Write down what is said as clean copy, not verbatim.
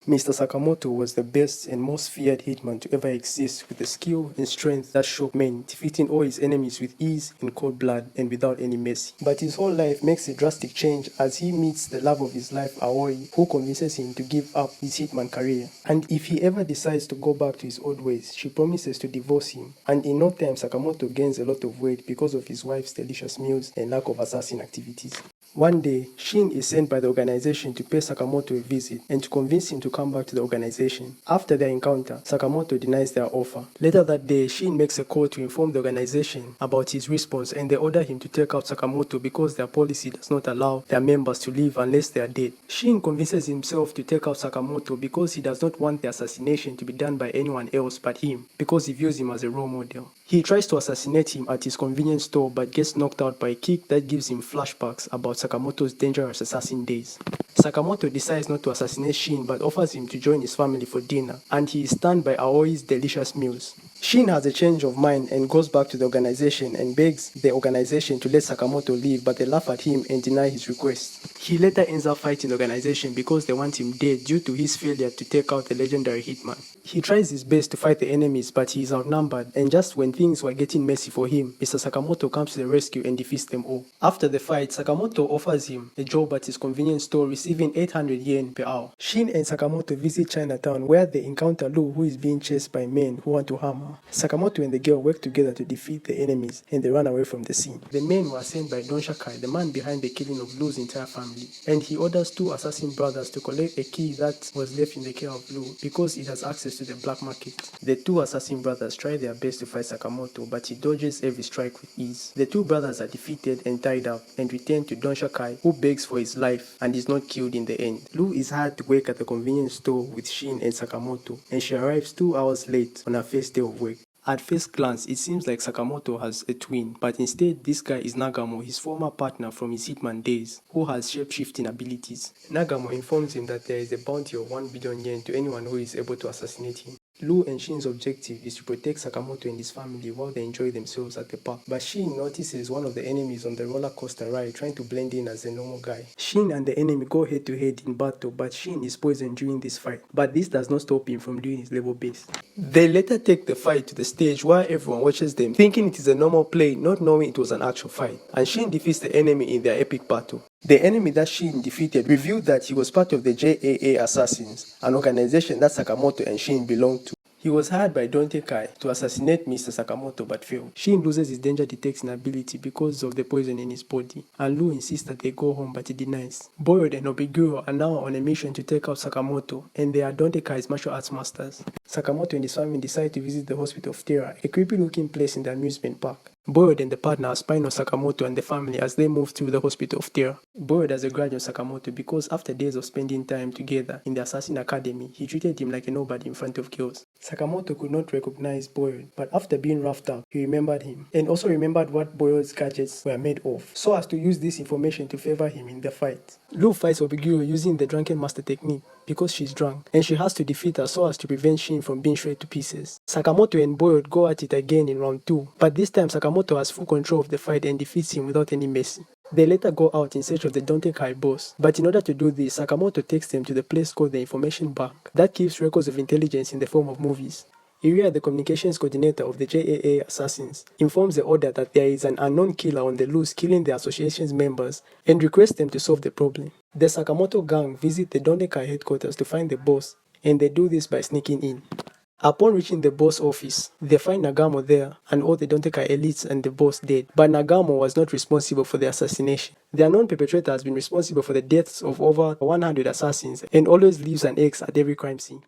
Mr. Sakamoto was the best and most feared hitman to ever exist, with a skill and strength that shocked men, defeating all his enemies with ease, in cold blood, and without any mercy. But his whole life makes a drastic change as he meets the love of his life, Aoi, who convinces him to give up his hitman career. And if he ever decides to go back to his old ways, she promises to divorce him. And in no time, Sakamoto gains a lot of weight because of his wife's delicious meals and lack of assassin activities. One day, Shin is sent by the organization to pay Sakamoto a visit and to convince him to come back to the organization. After their encounter, Sakamoto denies their offer. Later that day, Shin makes a call to inform the organization about his response, and they order him to take out Sakamoto because their policy does not allow their members to leave unless they are dead. Shin convinces himself to take out Sakamoto because he does not want the assassination to be done by anyone else but him, because he views him as a role model. He tries to assassinate him at his convenience store but gets knocked out by a kick that gives him flashbacks about Sakamoto's dangerous assassin days. Sakamoto decides not to assassinate Shin but offers him to join his family for dinner, and he is stunned by Aoi's delicious meals. Shin has a change of mind and goes back to the organization and begs the organization to let Sakamoto leave, but they laugh at him and deny his request. He later ends up fighting the organization because they want him dead due to his failure to take out the legendary hitman. He tries his best to fight the enemies, but he is outnumbered, and just when things were getting messy for him, Mr. Sakamoto comes to the rescue and defeats them all. After the fight, Sakamoto offers him a job at his convenience store, receiving 800 yen per hour. Shin and Sakamoto visit Chinatown, where they encounter Lu, who is being chased by men who want to harm her. Sakamoto and the girl work together to defeat the enemies, and they run away from the scene. The men were sent by Don Shakai, the man behind the killing of Lu's entire family, and he orders two assassin brothers to collect a key that was left in the care of Lu because it has access to the black market. The two assassin brothers try their best to fight Sakamoto, but he dodges every strike with ease. The two brothers are defeated and tied up and return to Don Shakai, who begs for his life and is not killed in the end. Lu is hired to work at the convenience store with Shin and Sakamoto, and she arrives 2 hours late on her first day of work. At first glance, it seems like Sakamoto has a twin, but instead this guy is Nagamo, his former partner from his hitman days, who has shape-shifting abilities. Nagamo informs him that there is a bounty of 1 billion yen to anyone who is able to assassinate him. Lu and Shin's objective is to protect Sakamoto and his family while they enjoy themselves at the park, but Shin notices one of the enemies on the roller coaster ride trying to blend in as a normal guy. Shin and the enemy go head to head in battle, but Shin is poisoned during this fight, but this does not stop him from doing his level best. They later take the fight to the stage where everyone watches them, thinking it is a normal play, not knowing it was an actual fight, and Shin defeats the enemy in their epic battle. The enemy that Shin defeated revealed that he was part of the JAA Assassins, an organization that Sakamoto and Shin belonged to. He was hired by Dante Kai to assassinate Mr. Sakamoto but failed. Shin loses his danger detecting ability because of the poison in his body, and Lu insists that they go home but he denies. Boyd and Obiguro are now on a mission to take out Sakamoto, and they are Dante Kai's martial arts masters. Sakamoto and his family decide to visit the Hospital of Terror, a creepy looking place in the amusement park. Boyd and the partner are spying on Sakamoto and the family as they move through the Hospital of Terror. Boyd has a grudge on Sakamoto because after days of spending time together in the Assassin Academy, he treated him like a nobody in front of girls. Sakamoto could not recognize Boyd, but after being roughed up, he remembered him, and also remembered what Boyd's gadgets were made of, so as to use this information to favor him in the fight. Lu fights Obiguro using the Drunken Master technique because she's drunk, and she has to defeat her so as to prevent Shin from being shredded to pieces. Sakamoto and Boyd go at it again in round 2, but this time Sakamoto has full control of the fight and defeats him without any mercy. They later go out in search of the Dante Kai boss, but in order to do this, Sakamoto takes them to the place called the Information Bank that keeps records of intelligence in the form of movies. Iria, the communications coordinator of the JAA Assassins, informs the order that there is an unknown killer on the loose killing the association's members and requests them to solve the problem. The Sakamoto gang visit the Dante Kai headquarters to find the boss, and they do this by sneaking in. Upon reaching the boss office, they find Nagamo there and all the Dante Kai elites and the boss dead, but Nagamo was not responsible for the assassination. The unknown perpetrator has been responsible for the deaths of over 100 assassins and always leaves an X at every crime scene.